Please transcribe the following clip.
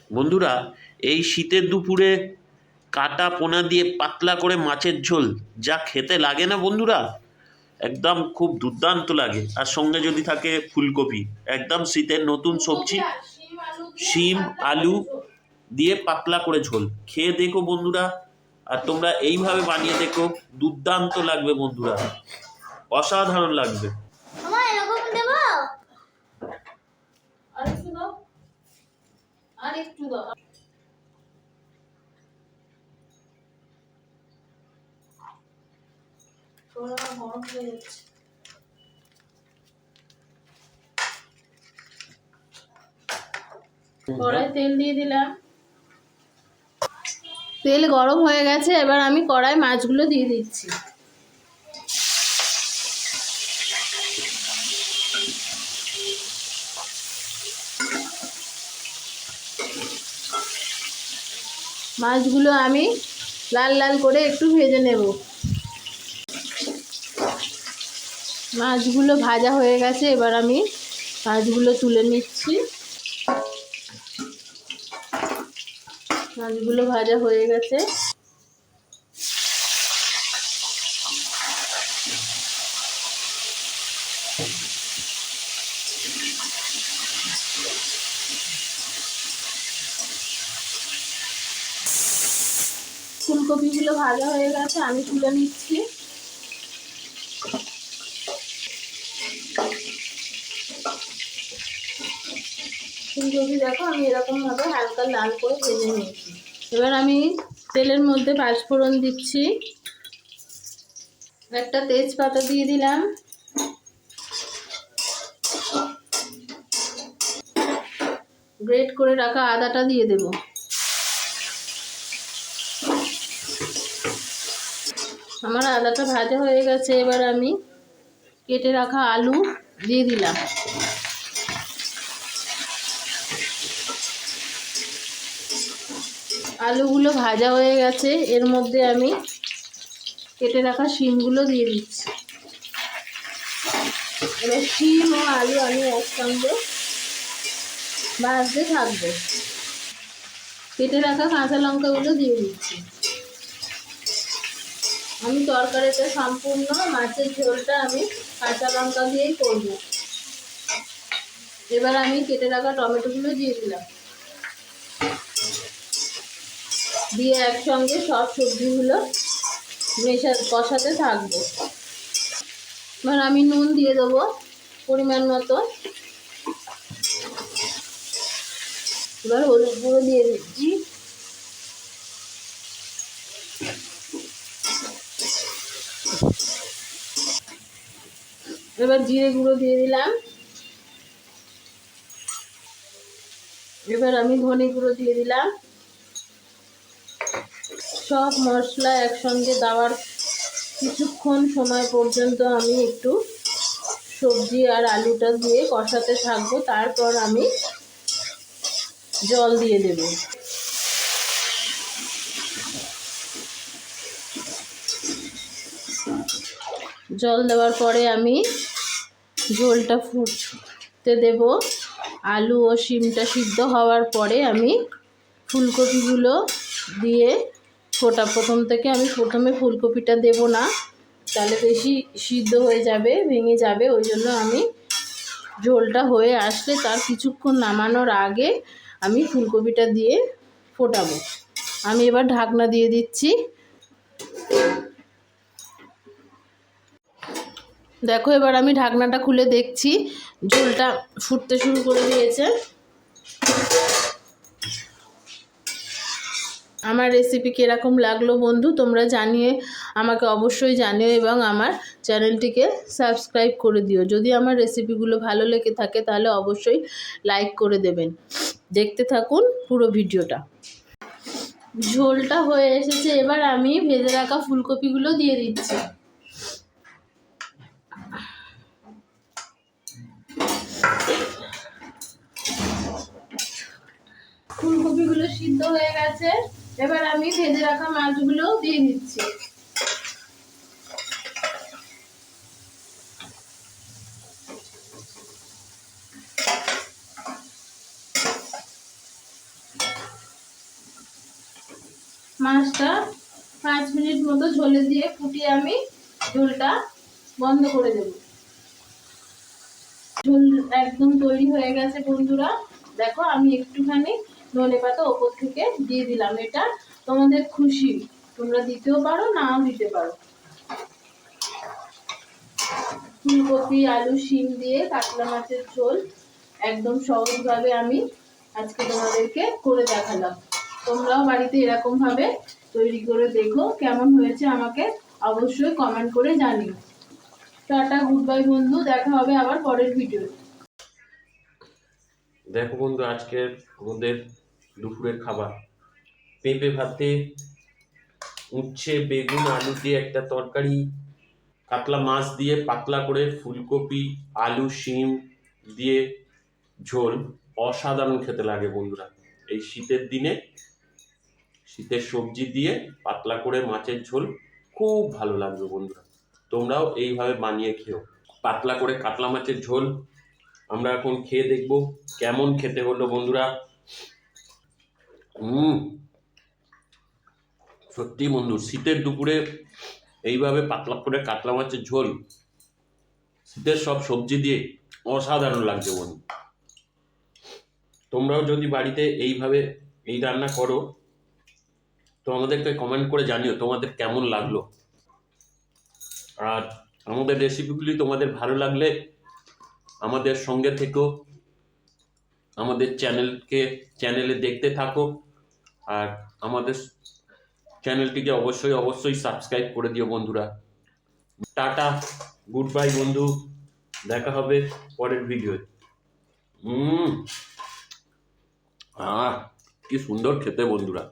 বন্ধুরা, এই শীতের দুপুরে কাটা পোনা দিয়ে পাতলা করে মাছের ঝোল যা খেতে লাগে না বন্ধুরা, একদম খুব দুর্দান্ত লাগে। আর সঙ্গে যদি থাকে ফুলকপি, একদম শীতের নতুন সবজি। শিম আলু দিয়ে পাতলা করে ঝোল খেয়ে দেখো বন্ধুরা। আর তোমরা এইভাবে বানিয়ে দেখো, দুর্দান্ত লাগবে বন্ধুরা, অসাধারণ লাগবে। কড়াই তেল দিয়ে দিলাম, তেল গরম হয়ে গেছে। এবার আমি কড়াই মাছগুলো দিয়ে দিচ্ছি। মাছগুলো আমি লাল লাল করে একটু ভেজে নেব। মাছগুলো ভাজা হয়ে গেছে, এবার আমি মাছগুলো তুলে নিচ্ছি। মাছগুলো ভাজা হয়ে গেছে। ফুলকপিগুলো ভাজা হয়ে গেছে, আমি তুলে নিচ্ছি। ফুলকপি দেখো আমি এরকম ভাবে হালকা লাল করে ভেজে নিয়েছি। এবার আমি তেলের মধ্যে পাঁচফোড়ন দিচ্ছি, একটা তেজপাতা দিয়ে দিলাম, গ্রেট করে রাখা আদাটা দিয়ে দেব। আমার আদাটা ভাজা হয়ে গেছে, এবার আমি কেটে রাখা আলু দিয়ে দিলাম। আলুগুলো ভাজা হয়ে গেছে, এর মধ্যে আমি কেটে রাখা শিমগুলো দিয়ে দিচ্ছি। এবার শিম ও আলু আমি একসঙ্গে ভাজতে থাকবো। কেটে রাখা কাঁচা লঙ্কাগুলো দিয়ে দিচ্ছি। আমি তরকারিটা সম্পূর্ণ মাছের ঝোলটা আমি কাঁচা লঙ্কা দিয়েই করব। এবার আমি কেটে রাখা টমেটোগুলো দিয়ে দিলাম, দিয়ে একসঙ্গে সব সবজিগুলো কষাতে থাকবো। এবার আমি নুন দিয়ে দেবো পরিমাণ মতো। এবার হলুদ গুঁড়ো দিয়ে দিচ্ছি, এবার জিরে গুঁড়ো দিয়ে দিলাম, এবার আমি ধনে গুঁড়ো দিয়ে দিলাম। সব মশলা একসঙ্গে দেওয়ার কিছুক্ষণ সময় পর্যন্ত আমি একটু সবজি আর আলুটা দিয়ে কষাতে থাকবো। তারপর আমি জল দিয়ে দেব। জল দেওয়ার পরে আমি ঝোলটা ফুটতে দেব। আলু ও শিমটা সিদ্ধ হওয়ার পরে আমি ফুলকপিগুলো দিয়ে প্রথম থেকে আমি প্রথমে ফুলকপিটা দেব না, তাহলে বেশি সিদ্ধ হয়ে যাবে, ভেঙে যাবে। ওই জন্য আমি ঝোলটা হয়ে আসলে তার কিছুক্ষণ নামানোর আগে আমি ফুলকপিটা দিয়ে ফোটাবো। আমি এবার ঢাকনা দিয়ে দিচ্ছি। দেখো এবার আমি ঢাকনাটা খুলে দেখছি, ঝোলটা ফুটতে শুরু করে দিয়েছে। আমার রেসিপি কীরকম লাগলো বন্ধু তোমরা জানিয়ে আমাকে অবশ্যই জানিও, এবং আমার চ্যানেলটিকে সাবস্ক্রাইব করে দিও। যদি আমার রেসিপিগুলো ভালো লেগে থাকে তাহলে অবশ্যই লাইক করে দেবেন। দেখতে থাকুন পুরো ভিডিওটা। ঝোলটা হয়ে এসেছে, এবার আমি ভেজে রাখা ফুলকপিগুলো দিয়ে দিচ্ছি। ফুলকপিগুলো সিদ্ধ হয়ে গেছে, এবার আমি ভেজে রাখা মাছগুলো দিয়ে দিচ্ছি। মাছটা 5 মিনিট মতো ঝোলে দিয়ে ফুটিয়ে আমি ঝোলটা বন্ধ করে দেব। ঝোল একদম তৈরি হয়ে গেছে বন্ধুরা। দেখো আমি একটুখানি ধনেপাতা ওপর থেকে দিয়ে দিলাম, এটা তোমাদের খুশি, তোমরা দিতেও পারো নাও দিতে পারো। ফুলকপি আলু শিম দিয়ে কাতলা মাছের ঝোল একদম সহজভাবে আমি আজকে তোমাদেরকে করে দেখালাম। তোমরাও বাড়িতে এরকম ভাবে তৈরি করে দেখো, কেমন হয়েছে আমাকে অবশ্যই কমেন্ট করে জানিও। টাটা, গুড বাই বন্ধু, দেখা হবে আবার পরের ভিডিও। দেখো বন্ধু, আজকের আমাদের দুপুরের খাবার পেঁপে ভাতে, উচ্ছে বেগুন আলু দিয়ে একটা তরকারি, কাতলা মাছ দিয়ে পাতলা করে ফুলকপি আলু শিম দিয়ে ঝোল। অসাধারণ খেতে লাগে বন্ধুরা। এই শীতের দিনে শীতের সবজি দিয়ে পাতলা করে মাছের ঝোল খুব ভালো লাগবে বন্ধুরা। তোমরাও এইভাবে বানিয়ে খেও। পাতলা করে কাতলা মাছের ঝোল আমরা এখন খেয়ে দেখব কেমন খেতে হলো বন্ধুরা। সত্যি বন্ধু, শীতের দুপুরে এইভাবে পাতলা করে কাতলা মাছের ঝোল শীতের সব সবজি দিয়ে অসাধারণ লাগছে বন্ধু। তোমরাও যদি বাড়িতে এইভাবে এই রান্না করো তো আমাদেরকে কমেন্ট করে জানিও তোমাদের কেমন লাগলো। আর আমাদের রেসিপিগুলি তোমাদের ভালো লাগলে আমাদের সঙ্গে থেকো, আমাদের চ্যানেলে দেখতে থাকো, আর আমাদের চ্যানেলটিকে অবশ্যই সাবস্ক্রাইব করে দিও বন্ধুরা। টাটা, গুড বাই বন্ধু, দেখা হবে পরের ভিডিওতে। কি সুন্দর খেতে বন্ধুরা।